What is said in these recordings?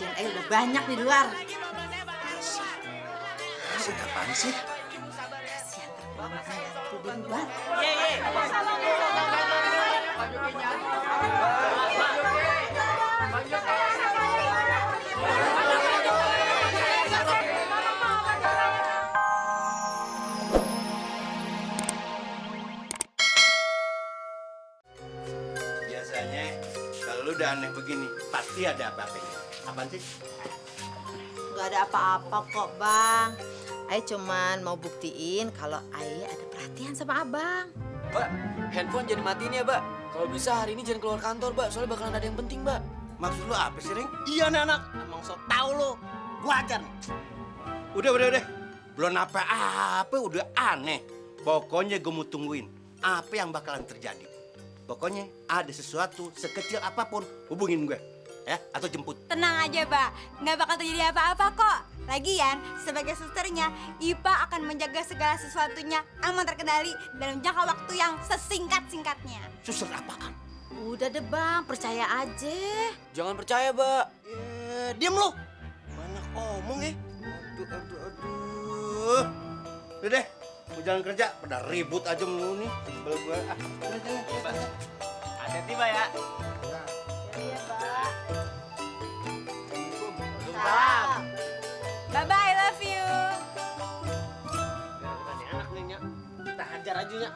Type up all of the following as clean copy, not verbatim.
pasien udah banyak di luar. Pasien apaan sih? Pasien tertua makanya tuh di luar. Biasanya kalau lu udah aneh begini, pasti ada apa-apanya. Apaan sih? Nggak ada apa-apa kok, Bang. Ai cuman mau buktiin kalau Ai ada perhatian sama Abang. Mbak, handphone jangan dimatiin ya, Mbak. Kalau bisa hari ini jangan keluar kantor, Mbak. Soalnya bakalan ada yang penting, Mbak. Maksud lu apa sih, Ring? Iya nih anak, emang so tau lu. Gua ajar nih. Udah. Belum apa-apa udah aneh. Pokoknya gue mau tungguin apa yang bakalan terjadi. Pokoknya ada sesuatu sekecil apapun hubungin gue. Ya, atau jemput. Tenang aja, Mbak. Nggak bakal terjadi apa-apa kok. Lagian, sebagai susternya, Ipa akan menjaga segala sesuatunya aman terkendali dalam jangka waktu yang sesingkat-singkatnya. Suster apaan? Udah deh, Bang. Percaya aja. Jangan percaya, Mbak. Diam lu. Banyak omong ya. Aduh. Udah deh, mau jalan kerja. Pada ribut aja mulu nih. Sebel gue. Hati-hati, Mbak ya. Salam. Bye-bye, love you. Bukannya anak nih, Nyak. Kita hajar aja, Nyak.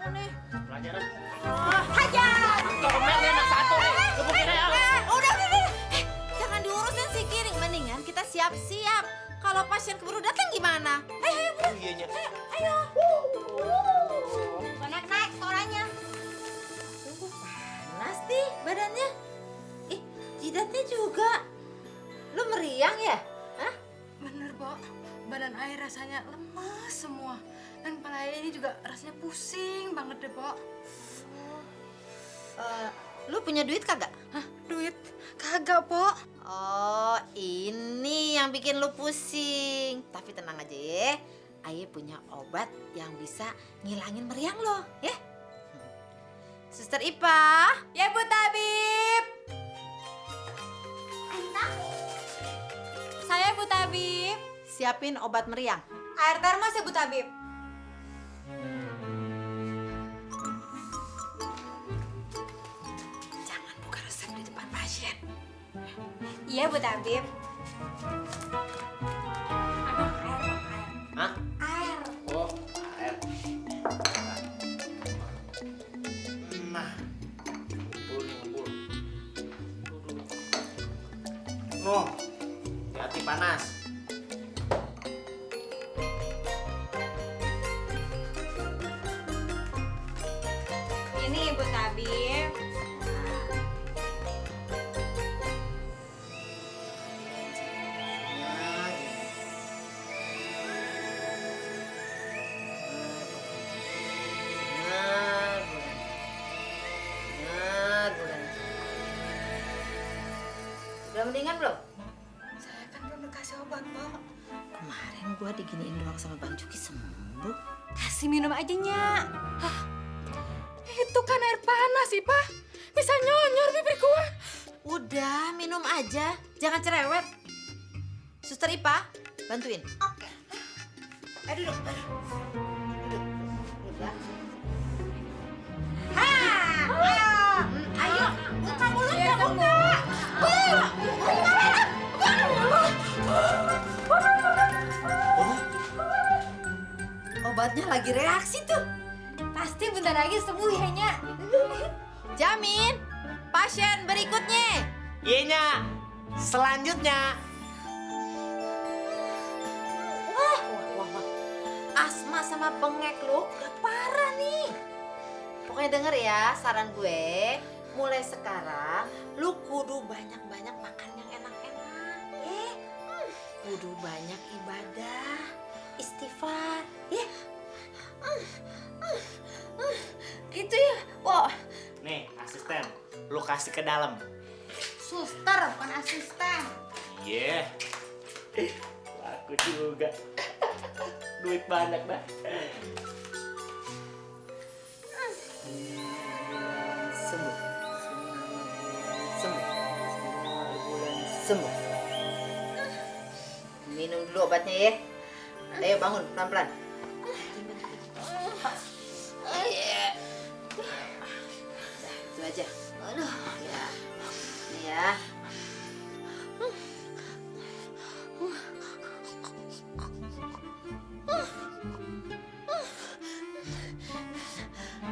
Pelajaran. Hajar! Comel nih anak satu nih. Gebukin aja. Udah. Jangan diurusin si Kiring. Mendingan kita siap-siap. Kalau pasien keburu datang gimana? Ayo, Oh iya, Nyak. ayo. Naik suaranya. Panas nih badannya. Ih, jidatnya juga. Lu meriang ya? Hah? Bener, Bo. Badan air rasanya lemas semua. Dan kepala air ini juga rasanya pusing banget deh, Bo. Lu punya duit kagak? Hah, duit? Kagak, Bo. Oh, ini yang bikin lu pusing. Tapi tenang aja ya. Aye punya obat yang bisa ngilangin meriang lo, ya. Suster Ipa. Ya, Bu Tabib. Saya Bu Tabib. Siapin obat meriang. Air termos ya, Bu Tabib. Jangan buka resep di depan pasien. Iya, Bu Tabib. Hah? Air. Oh, air. Nah, ngumpul. Noh, hati panas. Ini Bu Tabib. Udah mendingan belum? Saya kan belum dikasih obat, Bo. Kemarin gua diginiin doang sama Bang Juki sembuh. Kasih minum aja, Nyak. Itu kan air panas, Ipa. Bisa nyonyor bibir gua. Udah, minum aja. Jangan cerewet. Suster Ipa, bantuin. Oke. Duduk. Udah. Ayo, buka mulutnya, buka. Obatnya lagi reaksi tuh. Pasti bentar lagi sembuh ya, Nyak. Jamin. Pasien berikutnya. Iya, Nyak. Selanjutnya. Wah. Asma sama bengek lu udah parah nih. Pokoknya denger ya saran gue. Mulai sekarang lu kudu banyak-banyak makan yang enak-enak. Kudu banyak ibadah, istighfar. Gitu ya. Wah. Nih, asisten. Lu kasih ke dalam. Suster, bukan asisten. Iya. Laku juga. Duit banyak dah. Sembuh. Sembuh. 9 bulan sembuh. minum dulu obatnya ya. Ayo bangun pelan-pelan. Itu aja. Aduh, ya. Ini ya.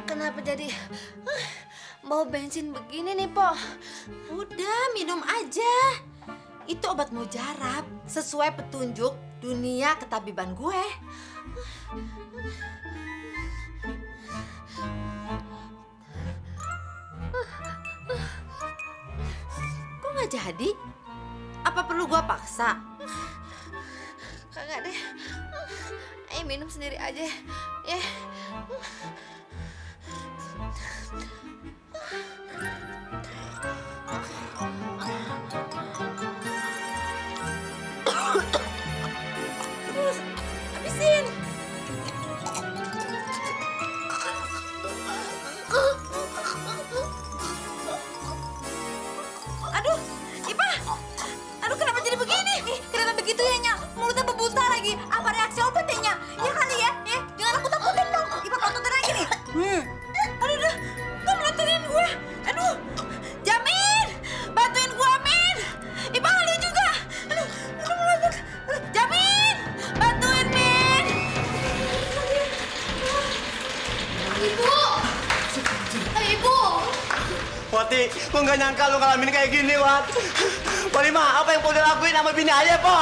Kenapa jadi bau bensin begini nih, Po? Udah, minum aja. Itu obat mujarab sesuai petunjuk dunia ketabiban gue. Kok nggak jadi? Apa perlu gue paksa? Kagak deh. Ayo minum sendiri aja. Ya. Terus, habisin. Aduh, Ipa. Aduh, kenapa jadi begini? Ih, kenapa begitu ya, Nyak? Mulutnya berbusa lagi. Apa reaksi obat ya, Nyak? Ya kali ya? Jangan takut-takutin dong. Ipa pelontotin lagi nih. Aduh, dah. Kok melontarin gue? Aduh, Jamin. Bantuin gue, Min. Ipa halu juga. Aduh, melontar. Aduh, Jamin. Bantuin, Min. Ibu! Ibu! Wati, gua nggak nyangka lu ngalamin kayak gini, Wat. Wali mah, apa yang mau dilakuin sama bini ayah, Po?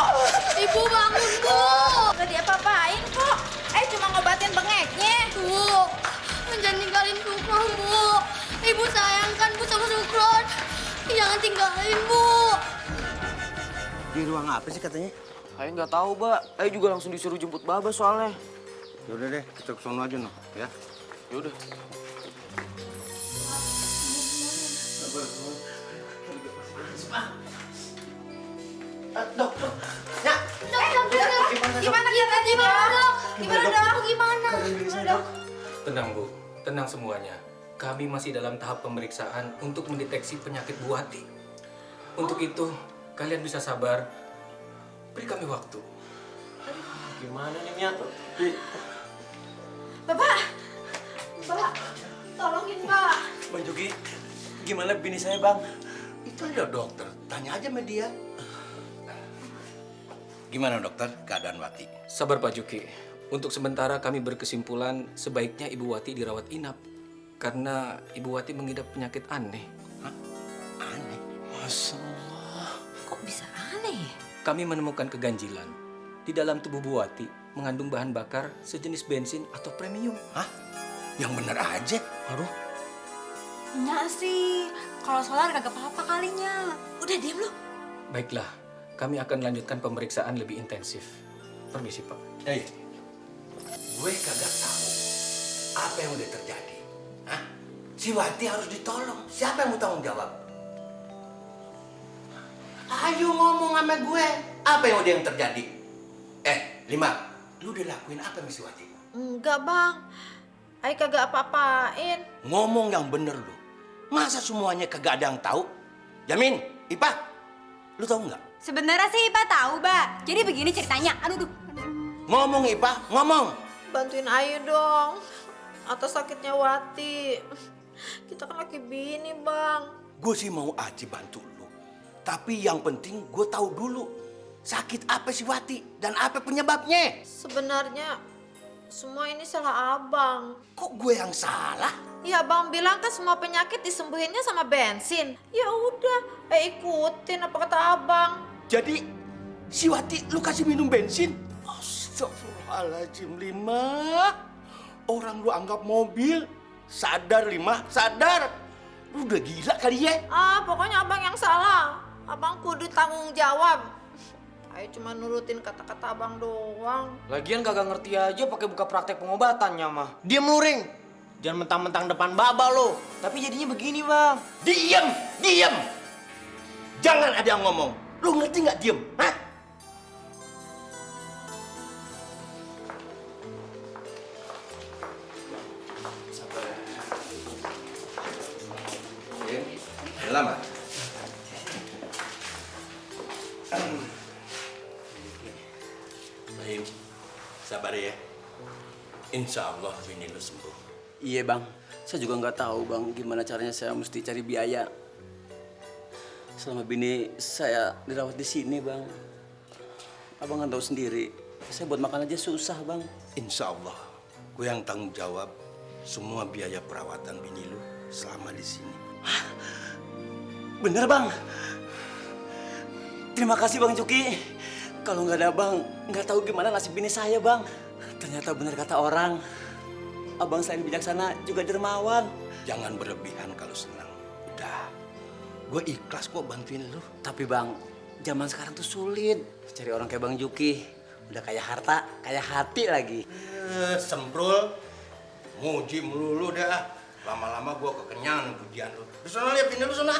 Ibu bangun, Bu! Gak diapa-apain kok. Cuma ngobatin bengeknya. Bu, jangan tinggalin Sukron, Bu. Ibu sayangkan Bu sama Sukron. Jangan tinggalin, Bu. Di ruang apa sih katanya? Ayo nggak tahu, Mbak. Ayo juga langsung disuruh jemput Baba soalnya. Yaudah deh, kita ke sono aja, noh. Ya. Yaudah. Dok, ya. Gimana dok? Tenang Bu, tenang semuanya. Kami masih dalam tahap pemeriksaan untuk mendeteksi penyakit Bu Wati. Untuk itu, kalian bisa sabar. Beri kami waktu. Gimana nih, Nyak? Bapak, tolongin Pak. Bang Juki, gimana bini saya, Bang? Itu ada dokter, tanya aja sama dia. Gimana dokter, keadaan Wati? Sabar Pak Juki. Untuk sementara kami berkesimpulan sebaiknya Ibu Wati dirawat inap. Karena Ibu Wati mengidap penyakit aneh. Hah? Aneh? Masya Allah. Kok bisa aneh ya? Kami menemukan keganjilan. Di dalam tubuh Bu Wati mengandung bahan bakar sejenis bensin atau premium. Hah? Yang bener aja. Aduh, Nyak sih, kalau solar kagak apa-apa kalinya. Udah diam lu. baiklah. Kami akan lanjutkan pemeriksaan lebih intensif. Permisi Pak. Gue kagak tahu apa yang udah terjadi. Hah? Si Wati harus ditolong. Siapa yang mau tanggung jawab? Ayo ngomong sama gue. Apa yang udah terjadi? Lima, lu udah lakuin apa sama si Wati? Enggak bang, Ay kagak apa-apain. Ngomong yang bener lu. Masa semuanya kagak ada yang tahu? Jamin, Ipa, lu tahu nggak? Sebenarnya sih Ipa tahu, Mbak. Jadi begini ceritanya. Aduh. Ngomong Ipa, ngomong. Bantuin Ayu dong, atas sakitnya Wati. Kita kan laki bini bang. Gue sih mau aja bantu lu. Tapi yang penting gue tahu dulu sakit apa si Wati dan apa penyebabnya. Sebenarnya semua ini salah abang. Kok gue yang salah? Ya abang bilang kan semua penyakit disembuhinnya sama bensin. Ya udah, ikutin apa kata abang. Jadi si Wati lu kasih minum bensin? Astagfirullahaladzim, Lima. Orang lu anggap mobil. Sadar, Lima, sadar. Lu udah gila kali ya? Pokoknya abang yang salah. Abang kudu tanggung jawab. Ayo cuma nurutin kata-kata abang doang. Lagian kagak ngerti aja pakai buka praktek pengobatannya mah. Diam lu, Ring. Jangan mentang-mentang depan Baba lo. Tapi jadinya begini, Bang. Diem, diem. Jangan ada yang ngomong. Lu ngerti nggak diem? Hah? Lama. Rahim, sabar ya. Insya Allah bini lu sembuh. Iya bang, saya juga nggak tahu bang gimana caranya saya mesti cari biaya. Selama bini saya dirawat di sini bang, abang kan tahu sendiri, saya buat makan aja susah bang. Insya Allah, gue yang tanggung jawab semua biaya perawatan bini lu selama di sini. Bener bang. Terima kasih bang Juki. Kalau nggak ada bang, nggak tahu gimana nasib bini saya bang. Ternyata benar kata orang, abang selain bijaksana juga dermawan. Jangan berlebihan kalau senang. Udah, gue ikhlas kok bantuin lu. Tapi bang, zaman sekarang tuh sulit cari orang kayak bang Juki. Udah kayak harta, kayak hati lagi. Semprul, muji melulu dah. Lama-lama gue kekenyangan pujian lu. Di sana lihat bini lu sana.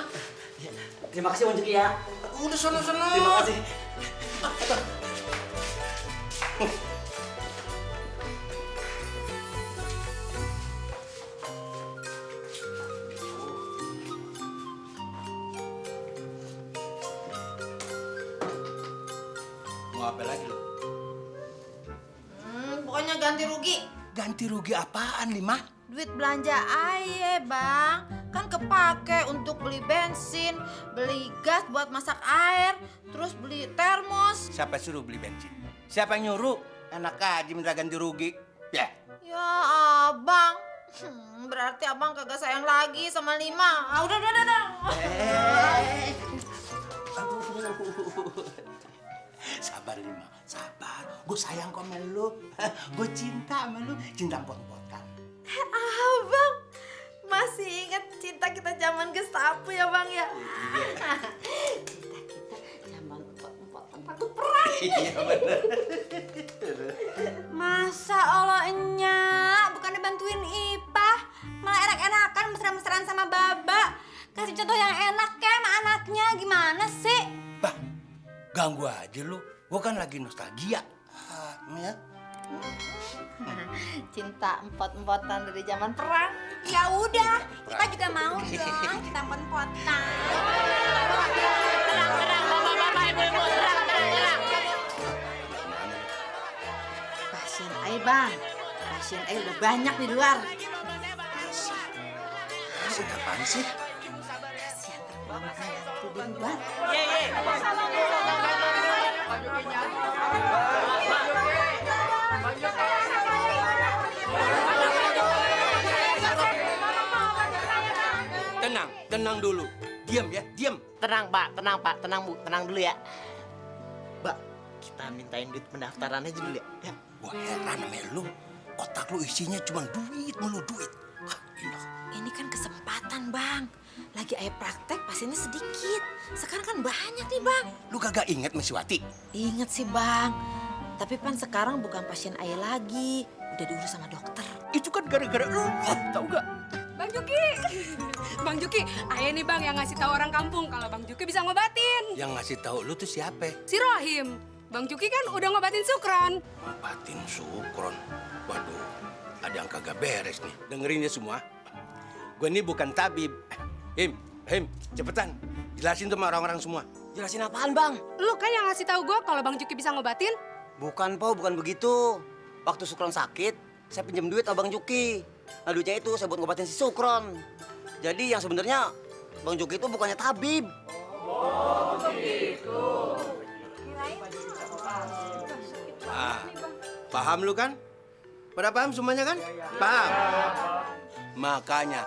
Terima kasih bang Juki ya. Udah sana. Terima kasih. Mau apa lagi lu? Pokoknya ganti rugi. Ganti rugi apaan, Lima? Duit belanja aye, Bang. Kan kepake untuk beli bensin, beli gas buat masak air, terus beli termos. Siapa suruh beli bensin? Siapa yang nyuruh? Enak aja minta ganti rugi. Ya. Ya, Abang. Berarti Abang kagak sayang lagi sama Lima. Ah, udah. Sabar, Lima. Sabar. Gue sayang kok sama lu. Gue cinta sama lu. Cinta pot-potan. Abang masih ingat cinta kita zaman Gestapo ya, Bang ya? Cinta kita zaman empot-empotan takut perang. Iya bener. Masa Allah enyak, bukannya bantuin Ipah, malah enak-enakan mesra-mesraan sama Baba. Kasih contoh yang enak kayak sama anaknya, gimana sih? Bah, ganggu aja lu. Gue kan lagi nostalgia. Ya. Cinta empot-empotan dari zaman perang. Ya udah, kita juga mau dong, kita empot-empotan. Terang, bapak-bapak, ibu-ibu, terang. Pasien Ai, Bang. Pasien Ai udah banyak di luar. Masih apaan sih? Pasien tertua makanya tuh di luar. Tenang dulu. Diam ya, diam. Tenang Pak, tenang Bu, tenang dulu ya. Mbak, kita mintain duit pendaftaran aja dulu ya. Ya. Gua heran sama lu. Otak lu isinya cuma duit mulu duit. Gila. Ini kan kesempatan, Bang. Lagi ayah praktek pasiennya sedikit. Sekarang kan banyak nih, Bang. Lu kagak inget Mas Wati? Ingat sih, Bang. Tapi kan sekarang bukan pasien ayah lagi. Udah diurus sama dokter. Itu kan gara-gara lu. Tahu gak? Bang Juki, Bang Juki, ayah nih Bang yang ngasih tahu orang kampung kalau Bang Juki bisa ngobatin. Yang ngasih tahu lu tuh siapa? Si Rohim, Bang Juki kan udah ngobatin Sukron. Ngobatin Sukron. Waduh, ada yang kagak beres nih. Dengerin ya semua. Gue ini bukan tabib. Him, cepetan. Jelasin tuh sama orang-orang semua. Jelasin apaan bang? Lu kan yang ngasih tahu gue kalau Bang Juki bisa ngobatin. Bukan Po, bukan begitu. Waktu Sukron sakit, saya pinjam duit sama Bang Juki. Nah duitnya itu saya buat ngobatin si Sukron. Jadi yang sebenarnya Bang Juki itu bukannya tabib. Oh, begitu. Paham lu kan? Pada paham semuanya kan? Paham. Makanya